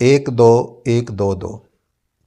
1 2 1 2 2،